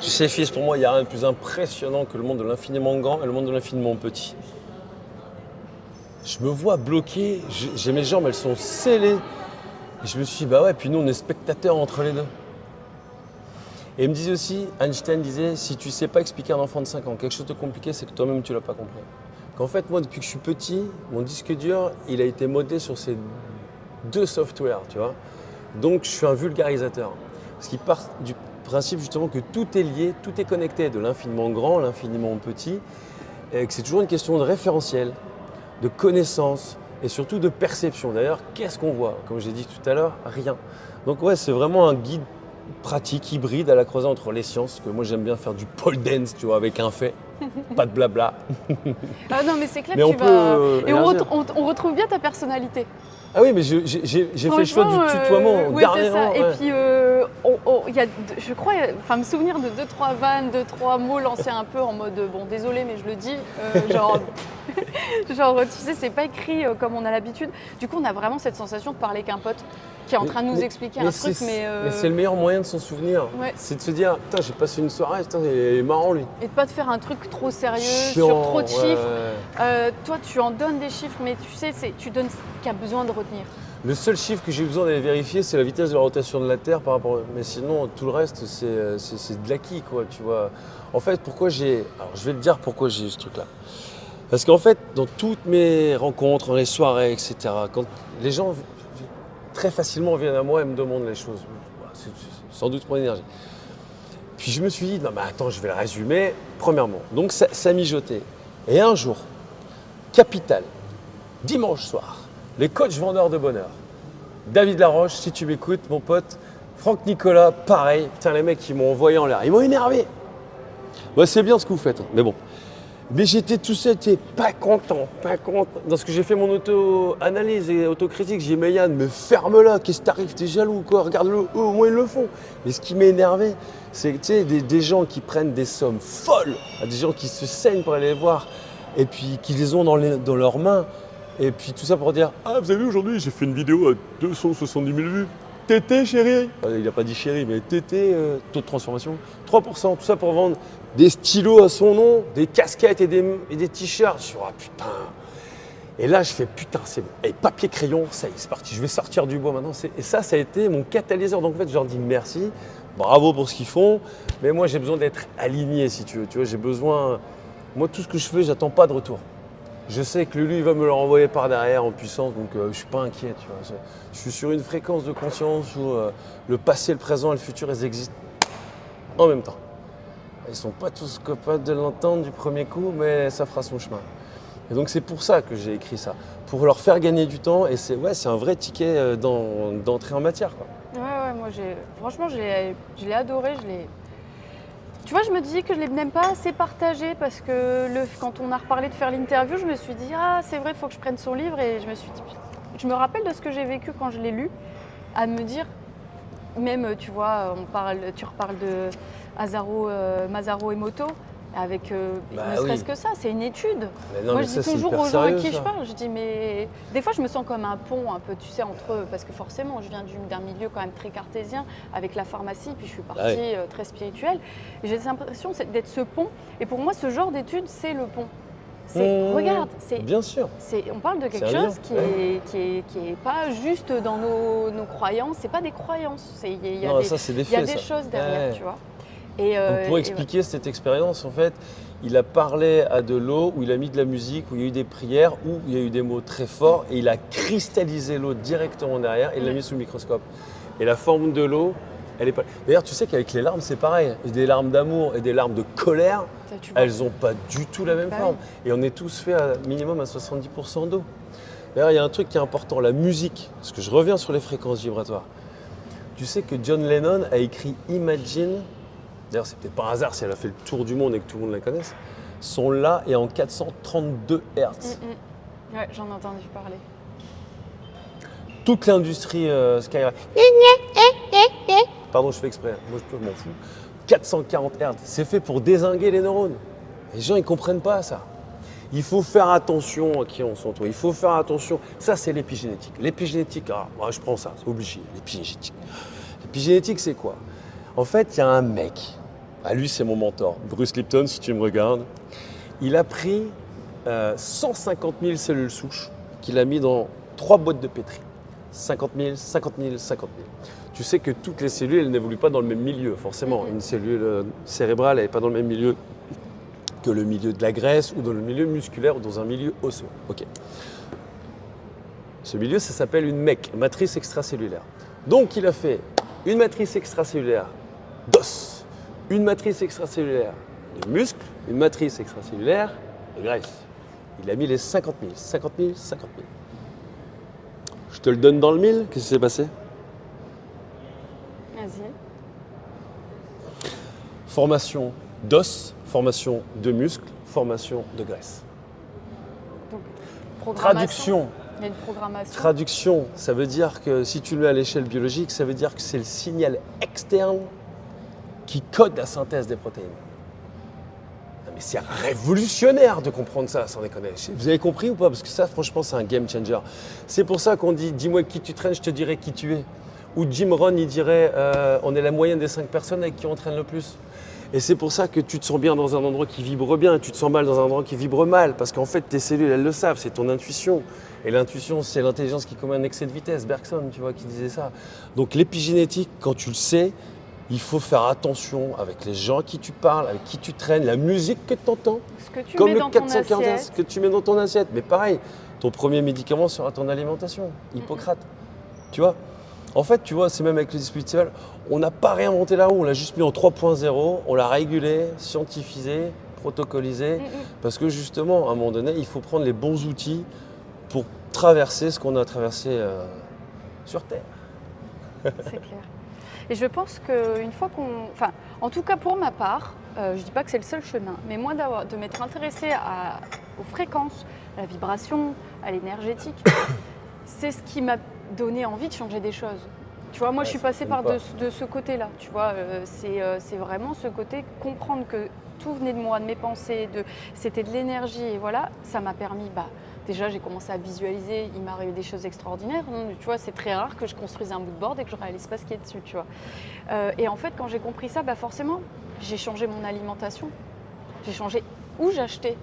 tu sais, fils, pour moi, il n'y a rien de plus impressionnant que le monde de l'infiniment grand et le monde de l'infiniment petit. Je me vois bloqué, j'ai mes jambes, elles sont scellées. Et je me suis dit, bah ouais, puis nous, on est spectateurs entre les deux. Et il me disait aussi, Einstein disait, si tu ne sais pas expliquer à un enfant de 5 ans quelque chose de compliqué, c'est que toi-même, tu ne l'as pas compris. Qu'en fait, moi, depuis que je suis petit, mon disque dur, il a été modé sur ces 2 softwares, tu vois. Donc, je suis un vulgarisateur. Parce qu'il part du principe justement que tout est lié, tout est connecté, de l'infiniment grand, l'infiniment petit, et que c'est toujours une question de référentiel, de connaissance et surtout de perception. D'ailleurs, qu'est-ce qu'on voit? Comme j'ai dit tout à l'heure, rien. Donc ouais, c'est vraiment un guide pratique, hybride à la croisée entre les sciences, que moi j'aime bien faire du pole dance, tu vois, avec un fait, pas de blabla. Ah non, mais c'est clair Mais que on tu peut, vas. Et élargir. on retrouve bien ta personnalité. Ah oui, mais j'ai fait le choix du Franchement, tutoiement, ouais, dernier c'est ça. rang, Et ouais. puis, il y a, je crois, me souvenir de 2-3 vannes, 2-3 mots lancés un peu en mode bon, désolé, mais je le dis. Genre, genre, tu sais, c'est pas écrit comme on a l'habitude. Du coup, on a vraiment cette sensation de parler qu'un pote qui est en train de nous expliquer un truc, mais c'est le meilleur moyen de s'en souvenir. Ouais. C'est de se dire, putain, j'ai passé une soirée, putain, il est marrant lui. et de pas te faire un truc trop sérieux, Chiant, sur trop de ouais, chiffres. ouais. Toi, tu en donnes des chiffres, mais tu sais, tu donnes ce qu'il y a besoin de retenir. Le seul chiffre que j'ai besoin d'aller vérifier, c'est la vitesse de la rotation de la Terre par rapport. Mais sinon, tout le reste, c'est de l'acquis, quoi, tu vois. En fait, pourquoi j'ai. Alors, je vais te dire pourquoi j'ai eu ce truc-là. Parce qu'en fait, dans toutes mes rencontres, dans les soirées, etc., quand les gens très facilement viennent à moi et me demandent les choses, c'est sans doute mon énergie. Puis je me suis dit, non, mais attends, je vais le résumer. Premièrement, donc ça mijotait. Et un jour, capital, dimanche soir, les coachs vendeurs de bonheur. David Laroche, si tu m'écoutes, mon pote. Franck Nicolas, pareil. Putain, les mecs, ils m'ont envoyé en l'air. Ils m'ont énervé. Ouais, c'est bien ce que vous faites, mais bon. Mais j'étais tout seul, j'étais pas content, pas content. Dans ce que j'ai fait mon auto-analyse et autocritique, j'ai dit, mais Yann, mais ferme-la, qu'est-ce qui t'arrive, t'es jaloux, quoi, regarde-le, eux, au moins ils le font. Mais ce qui m'a énervé, c'est tu sais, des gens qui prennent des sommes folles, à des gens qui se saignent pour aller les voir, et puis qui les ont dans leurs mains, et puis tout ça pour dire, ah, vous avez vu aujourd'hui, j'ai fait une vidéo à 270 000 vues. Tété, chérie. Il n'a pas dit chérie, mais tété, taux de transformation, 3%, tout ça pour vendre des stylos à son nom, des casquettes et des t-shirts. Je suis, oh putain. Et là, je fais, putain, c'est bon. Et papier, crayon, ça y est, c'est parti. Je vais sortir du bois maintenant. Et ça a été mon catalyseur. Donc en fait, je leur dis merci, bravo pour ce qu'ils font. Mais moi, j'ai besoin d'être aligné, si tu veux. Tu vois, j'ai besoin. Moi, tout ce que je fais, j'attends pas de retour. Je sais que lui, il va me le renvoyer par derrière en puissance, donc je ne suis pas inquiet. Tu vois. Je suis sur une fréquence de conscience où le passé, le présent et le futur, ils existent en même temps. Ils ne sont pas tous capables de l'entendre du premier coup, mais ça fera son chemin. Et donc c'est pour ça que j'ai écrit ça, pour leur faire gagner du temps. Et c'est un vrai ticket d'entrée en matière, quoi. Ouais, moi, franchement, je l'ai adoré. Tu vois, je me dis que je ne l'ai même pas assez partagé parce que quand on a reparlé de faire l'interview, je me suis dit, ah, c'est vrai, il faut que je prenne son livre. Et je me suis dit, je me rappelle de ce que j'ai vécu quand je l'ai lu, à me dire, même, tu vois, tu reparles de Masaru Emoto, avec ne serait-ce que ça, c'est une étude. Non, moi, mais je ça, dis c'est toujours hyper aux gens à sérieux, qui ça. je parle, je dis, mais des fois, je me sens comme un pont, un peu, tu sais, entre eux, parce que forcément, je viens d'un milieu quand même très cartésien, avec la pharmacie, puis je suis partie très spirituelle. Et j'ai l'impression d'être ce pont. Et pour moi, ce genre d'étude, c'est le pont. Regarde, bien sûr. on parle de quelque chose qui est pas juste dans nos croyances, c'est pas des croyances. Il y a des choses derrière, tu vois. Donc pour expliquer cette expérience, en fait, il a parlé à de l'eau, où il a mis de la musique, où il y a eu des prières, où il y a eu des mots très forts, et il a cristallisé l'eau directement derrière et il l'a mis sous le microscope. Et la forme de l'eau, elle est pas. D'ailleurs, tu sais qu'avec les larmes, c'est pareil. Et des larmes d'amour et des larmes de colère, elles n'ont pas du tout la même forme. Et on est tous faits à minimum à 70% d'eau. D'ailleurs, il y a un truc qui est important, la musique. Parce que je reviens sur les fréquences vibratoires. Tu sais que John Lennon a écrit Imagine. D'ailleurs, c'est peut-être pas un hasard si elle a fait le tour du monde et que tout le monde la connaisse. Son La est en 432 Hz. Ouais, j'en ai entendu parler. Toute l'industrie Skyrock. Pardon, je fais exprès. Moi, je m'en fous. 440 Hz. C'est fait pour dézinguer les neurones. Les gens, ils comprennent pas ça. Il faut faire attention à qui on s'entoure. Il faut faire attention. Ça, c'est l'épigénétique. L'épigénétique, moi, je prends ça, c'est obligé. L'épigénétique. L'épigénétique, c'est quoi? En fait, il y a un mec, lui c'est mon mentor, Bruce Lipton, si tu me regardes. Il a pris 150 000 cellules souches qu'il a mis dans 3 boîtes de pétri. 50 000, 50 000, 50 000. Tu sais que toutes les cellules, elles n'évoluent pas dans le même milieu, forcément. Une cellule cérébrale, elle n'est pas dans le même milieu que le milieu de la graisse ou dans le milieu musculaire ou dans un milieu osseux. Ok. Ce milieu, ça s'appelle une MEC, matrice extracellulaire. Donc, il a fait une matrice extracellulaire d'os, une matrice extracellulaire de muscles, une matrice extracellulaire de graisse. Il a mis les 50 000, 50 000, 50 000. Je te le donne dans le mille, qu'est-ce qui s'est passé? Vas-y. Formation d'os, formation de muscles, formation de graisse. Donc, programmation. Traduction. Il y a une programmation. Traduction, ça veut dire que si tu le mets à l'échelle biologique, ça veut dire que c'est le signal externe qui code la synthèse des protéines. Non, mais c'est révolutionnaire de comprendre ça, sans déconner. Vous avez compris ou pas? Parce que ça, franchement, c'est un game changer. C'est pour ça qu'on dit, dis-moi qui tu traînes, je te dirai qui tu es. Ou Jim Rohn, il dirait, on est la moyenne des 5 personnes avec qui on traîne le plus. Et c'est pour ça que tu te sens bien dans un endroit qui vibre bien, et tu te sens mal dans un endroit qui vibre mal. Parce qu'en fait, tes cellules, elles le savent, c'est ton intuition. Et l'intuition, c'est l'intelligence qui commet un excès de vitesse. Bergson, tu vois, qui disait ça. Donc l'épigénétique, quand tu le sais, il faut faire attention avec les gens à qui tu parles, avec qui tu traînes, la musique que tu entends. Ce que tu Comme mets le dans ton 415 assiette. que tu mets dans ton assiette. Mais pareil, ton premier médicament sera ton alimentation. Hippocrate. Tu vois? En fait, tu vois, c'est même avec les dispositifs, on n'a pas réinventé la roue, on l'a juste mis en 3.0, on l'a régulé, scientifisé, protocolisé, parce que justement, à un moment donné, il faut prendre les bons outils pour traverser ce qu'on a traversé sur Terre. C'est clair. Et je pense qu'une fois qu'on... Enfin, en tout cas pour ma part, je ne dis pas que c'est le seul chemin, mais moi de m'être intéressée aux fréquences, à la vibration, à l'énergétique, c'est ce qui m'a donné envie de changer des choses. Tu vois, moi je suis passée par de ce côté-là. Tu vois, c'est vraiment ce côté, comprendre que tout venait de moi, de mes pensées, c'était de l'énergie. Et voilà, ça m'a permis... Déjà, j'ai commencé à visualiser, il m'est arrivé des choses extraordinaires. Tu vois, c'est très rare que je construise un bout de board et que je réalise pas ce qui est dessus, tu vois. Et en fait, quand j'ai compris ça, forcément, j'ai changé mon alimentation. J'ai changé où j'achetais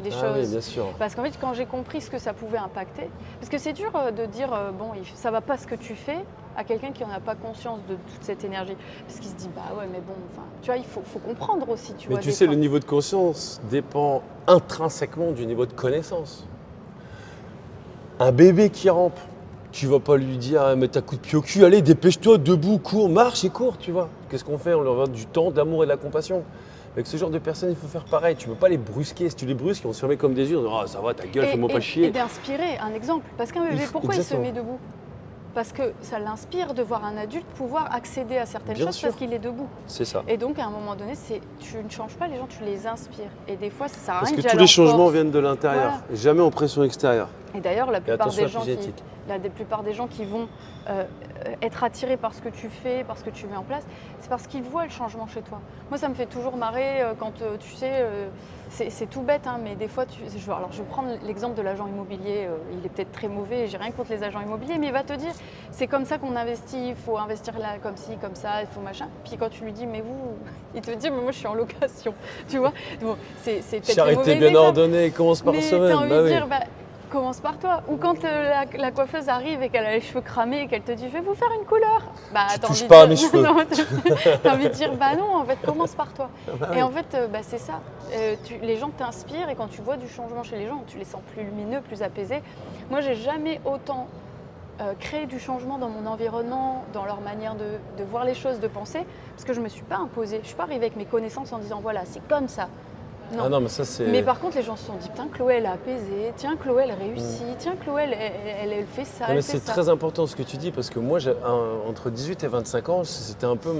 les choses. Oui, bien sûr. Parce qu'en fait, quand j'ai compris ce que ça pouvait impacter, parce que c'est dur de dire, ça va pas ce que tu fais à quelqu'un qui n'en a pas conscience de toute cette énergie. Parce qu'il se dit, ouais, mais bon, tu vois, il faut comprendre aussi, tu vois. Mais tu sais, le niveau de conscience dépend intrinsèquement du niveau de connaissance. Un bébé qui rampe, tu vas pas lui dire ah, mets ta coup de pied au cul, allez dépêche-toi, debout, cours, marche et cours, tu vois. Qu'est-ce qu'on fait? On leur donne du temps, de l'amour et de la compassion. Avec ce genre de personnes, il faut faire pareil. Tu ne peux pas les brusquer. Si tu les brusques, ils vont se fermer comme des yeux. On dit, ça va, ta gueule, fais-moi pas chier. Et d'inspirer, un exemple. Parce qu'un bébé, pourquoi il se met debout? Parce que ça l'inspire de voir un adulte pouvoir accéder à certaines choses parce qu'il est debout. C'est ça. Et donc, à un moment donné, tu ne changes pas les gens, tu les inspires. Et des fois, ça sert à rien. Parce que tous les changements viennent de l'intérieur, et jamais en pression extérieure. Et d'ailleurs, la plupart des gens qui vont être attirés par ce que tu fais, par ce que tu mets en place, c'est parce qu'ils voient le changement chez toi. Moi, ça me fait toujours marrer quand, tu sais, c'est tout bête, hein, mais des fois, alors je vais prendre l'exemple de l'agent immobilier, il est peut-être très mauvais, j'ai rien contre les agents immobiliers, mais il va te dire, c'est comme ça qu'on investit, il faut investir là, comme ci, comme ça, il faut machin. Puis quand tu lui dis, mais vous, il te dit, mais moi, je suis en location, tu vois. Bon, c'est peut-être charité bien ordonnée, commence par semaine. Mais t'as envie de dire, commence par toi. Ou quand la coiffeuse arrive et qu'elle a les cheveux cramés et qu'elle te dit je vais vous faire une couleur. Tu touches pas à mes cheveux. T'as envie de dire non, en fait, commence par toi. Et en fait, c'est ça. Les gens t'inspirent et quand tu vois du changement chez les gens, tu les sens plus lumineux, plus apaisés. Moi, j'ai jamais autant créé du changement dans mon environnement, dans leur manière de voir les choses, de penser, parce que je me suis pas imposée. Je suis pas arrivée avec mes connaissances en disant voilà, c'est comme ça. Non. Ah non, mais ça c'est. Mais par contre, les gens se sont dit tiens, Chloé elle a apaisé, tiens, Chloé elle réussit, tiens, Chloé elle fait ça. Non, mais c'est très important ce que tu dis parce que moi, entre 18 et 25 ans, c'était un peu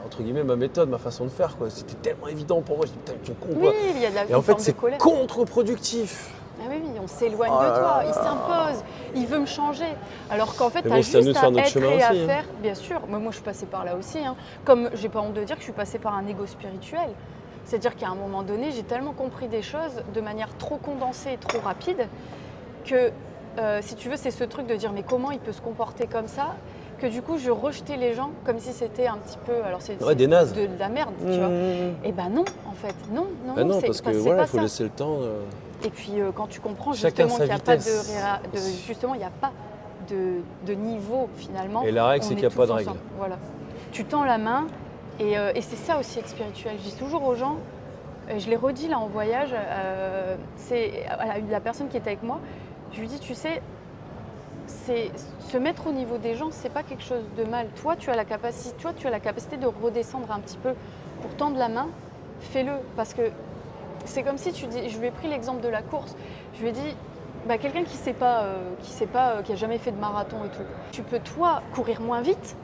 entre guillemets, ma méthode, ma façon de faire, quoi. C'était tellement évident pour moi. Je dis putain, tu es con, quoi. Oui, il y a de la Et en fait, c'est colère. contre-productif. Ah oui, on s'éloigne de toi, il s'impose, il veut me changer. Alors qu'en fait, tu as bon, juste à être et à aussi, faire. Bien sûr, moi je suis passée par là aussi. Hein. Comme j'ai pas honte de dire que je suis passée par un ego spirituel. C'est-à-dire qu'à un moment donné, j'ai tellement compris des choses de manière trop condensée et trop rapide que, si tu veux, c'est ce truc de dire mais comment il peut se comporter comme ça, que du coup, je rejetais les gens comme si c'était un petit peu... Alors c'est des nazes. De la merde, tu vois. Et non, en fait, non, parce que voilà, il faut laisser le temps. Et puis quand tu comprends Chacun justement qu'il n'y a pas de niveau finalement. Et la règle, c'est qu'il n'y a pas de règle. Voilà. Tu tends la main et c'est ça aussi être spirituel. Je dis toujours aux gens, je l'ai redit là en voyage, c'est la personne qui était avec moi, je lui dis tu sais, c'est se mettre au niveau des gens, c'est pas quelque chose de mal. Toi, tu as la capacité de redescendre un petit peu pour tendre la main, fais-le. Parce que c'est comme si tu dis, je lui ai pris l'exemple de la course, je lui ai dit, bah, quelqu'un qui a jamais fait de marathon et tout, tu peux toi courir moins vite.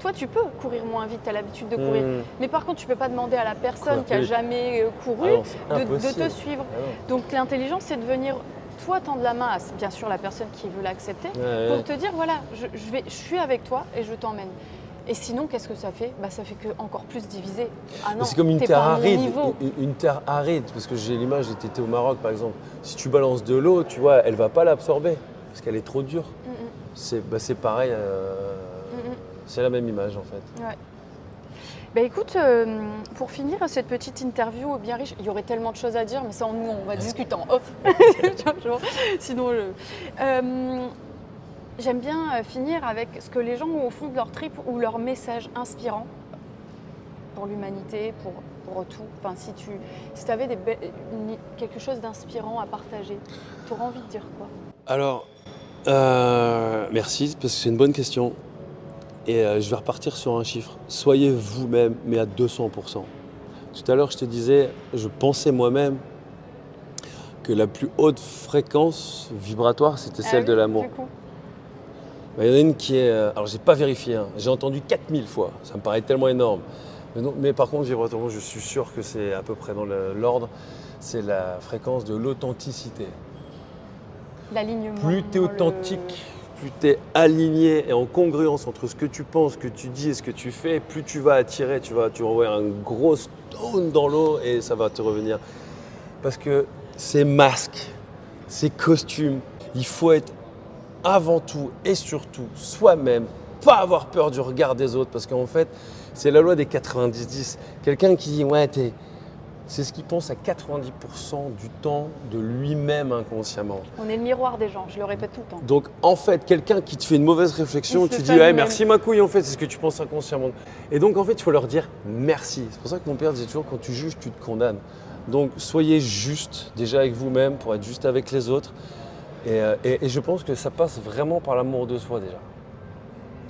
Toi, tu peux courir moins vite, tu as l'habitude de courir. Mais par contre, tu ne peux pas demander à la personne Courir qui n'a plus vite. jamais couru Ah non, c'est de impossible. te suivre. Ah non. Donc l'intelligence, c'est de venir, toi, tendre la main à, bien sûr, la personne qui veut l'accepter, Ouais. pour te dire, voilà, je suis avec toi et je t'emmène. Et sinon, qu'est-ce que ça fait? Bah, ça fait que encore plus diviser. Ah non, Mais c'est comme une t'es terre pas à mon aride, niveau. une terre aride, parce que j'ai l'image, j'étais au Maroc par exemple, si tu balances de l'eau, tu vois, elle va pas l'absorber, parce qu'elle est trop dure. Mm, mm, C'est pareil, mm, mm. c'est la même image en fait. Ouais. Bah écoute, pour finir cette petite interview bien riche, il y aurait tellement de choses à dire, mais ça, nous, on va discuter en off. Sinon, j'aime bien finir avec ce que les gens ont au fond de leur trip ou leur message inspirant pour l'humanité, pour tout. Enfin, si tu avais quelque chose d'inspirant à partager, tu aurais envie de dire quoi? Alors, merci, parce que c'est une bonne question. Et je vais repartir sur un chiffre. Soyez vous-même, mais à 200%. Tout à l'heure, je te disais, je pensais moi-même que la plus haute fréquence vibratoire, c'était celle Ah de oui, l'amour. du coup. Il y en a une qui est... alors, j'ai pas vérifié, hein. J'ai entendu 4000 fois. Ça me paraît tellement énorme. Mais par contre, vibratoirement, je suis sûr que c'est à peu près dans l'ordre. C'est la fréquence de l'authenticité. L'alignement. Plus tu es authentique, plus tu es aligné et en congruence entre ce que tu penses, ce que tu dis et ce que tu fais, plus tu vas attirer, tu vas envoyer un gros stone dans l'eau et ça va te revenir. Parce que ces masques, ces costumes, il faut être avant tout et surtout soi-même, pas avoir peur du regard des autres parce qu'en fait, c'est la loi des 90-10. Quelqu'un qui dit ouais, c'est ce qu'il pense à 90% du temps de lui-même inconsciemment. On est le miroir des gens, je le répète tout le temps. Donc en fait, quelqu'un qui te fait une mauvaise réflexion, Il se tu fait dis pas hey, lui-même. merci ma couille en fait, c'est ce que tu penses inconsciemment. Et donc en fait, il faut leur dire merci. C'est pour ça que mon père disait toujours quand tu juges, tu te condamnes. Donc soyez juste déjà avec vous-même pour être juste avec les autres. Et je pense que ça passe vraiment par l'amour de soi déjà.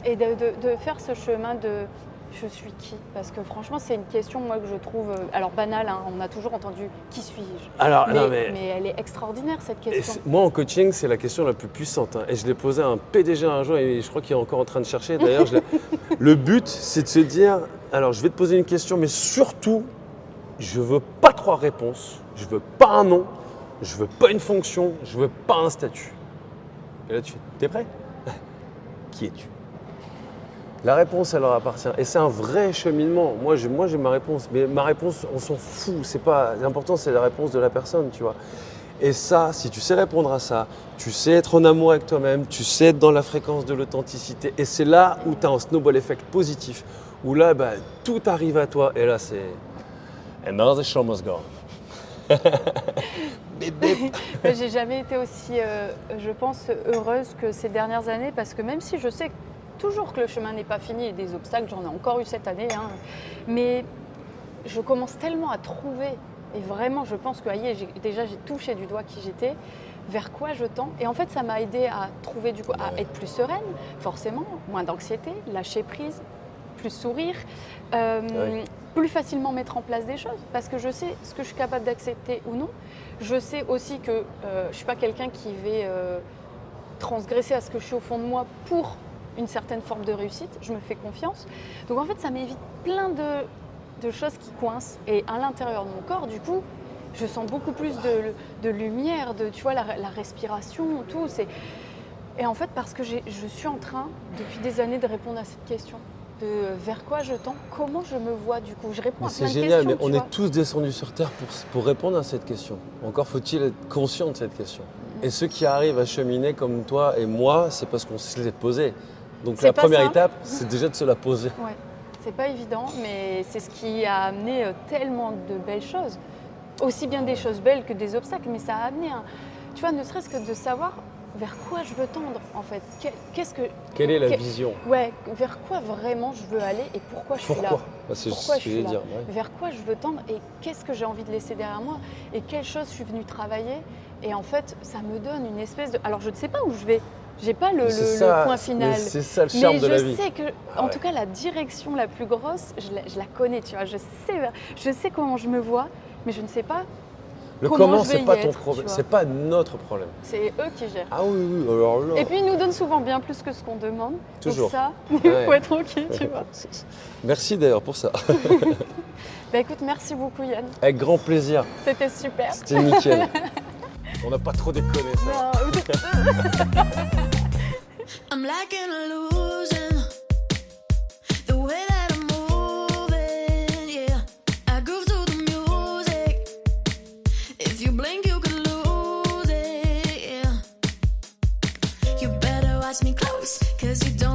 Et de faire ce chemin de je suis qui? Parce que franchement, c'est une question moi que je trouve alors banale, hein, on a toujours entendu qui suis-je? Alors, non, mais elle est extraordinaire cette question. Moi en coaching, c'est la question la plus puissante. Hein. Et je l'ai posée à un PDG un jour et je crois qu'il est encore en train de chercher. D'ailleurs, le but, c'est de se dire, alors je vais te poser une question, mais surtout, je veux pas trois réponses, je veux pas un nom, je veux pas une fonction, je veux pas un statut. Et là, tu fais, t'es prêt? Qui es-tu? La réponse, elle leur appartient. Et c'est un vrai cheminement. Moi, j'ai ma réponse. Mais ma réponse, on s'en fout. C'est pas... L'important, c'est la réponse de la personne, tu vois. Et ça, si tu sais répondre à ça, tu sais être en amour avec toi-même, tu sais être dans la fréquence de l'authenticité. Et c'est là où tu as un snowball effect positif. Où là, bah, tout arrive à toi. Et là, c'est... And now the show must go on. Bip, bip. J'ai jamais été aussi, je pense, heureuse que ces dernières années parce que même si je sais toujours que le chemin n'est pas fini et des obstacles, j'en ai encore eu cette année, hein, mais je commence tellement à trouver et vraiment je pense que déjà j'ai touché du doigt qui j'étais, vers quoi je tends et en fait ça m'a aidé à trouver du coup à être plus sereine, forcément, moins d'anxiété, lâcher prise, plus sourire, plus facilement mettre en place des choses parce que je sais ce que je suis capable d'accepter ou non. Je sais aussi que je ne suis pas quelqu'un qui va transgresser à ce que je suis au fond de moi pour une certaine forme de réussite. Je me fais confiance. Donc en fait, ça m'évite plein de choses qui coincent. Et à l'intérieur de mon corps, du coup, je sens beaucoup plus de lumière, tu vois, la respiration, tout. Et en fait, parce que je suis en train, depuis des années, de répondre à cette question. De vers quoi je tends, comment je me vois du coup. Je réponds à plein de questions. C'est génial, mais on est tous descendus sur Terre pour répondre à cette question. Encore faut-il être conscient de cette question. Et ceux qui arrivent à cheminer comme toi et moi, c'est parce qu'on se l'est posé. Donc la première étape, c'est déjà de se la poser. Ouais, c'est pas évident, mais c'est ce qui a amené tellement de belles choses. Aussi bien des choses belles que des obstacles, mais ça a amené tu vois, ne serait-ce que de savoir vers quoi je veux tendre en fait. Quelle est la vision? Ouais, vers quoi vraiment je veux aller et pourquoi je suis là. C'est pourquoi ce que je vais dire. Ouais. Vers quoi je veux tendre et qu'est-ce que j'ai envie de laisser derrière moi et quelles choses je suis venue travailler. Et en fait, ça me donne une espèce de... Alors je ne sais pas où je vais, J'ai pas le point final. mais c'est ça le charme Mais de la je vie. sais que, en tout cas, la direction la plus grosse, je la connais, tu vois. Je sais comment je me vois, mais je ne sais pas. Le comment je c'est vais pas y ton être, problème, tu vois. c'est pas notre problème. C'est eux qui gèrent. Ah oui, oui, alors là. Et puis ils nous donnent souvent bien plus que ce qu'on demande. Toujours. Donc ça, il Ouais. faut être ok, tu vois. Merci d'ailleurs pour ça. Bah écoute, merci beaucoup Yann. Avec grand plaisir. C'était super. C'était nickel. On n'a pas trop déconné, ça. Non, I'm liking losing the way that I'm moving, yeah. I groove to the music. If you blink, you could lose it, yeah. You better watch me close, 'cause you don't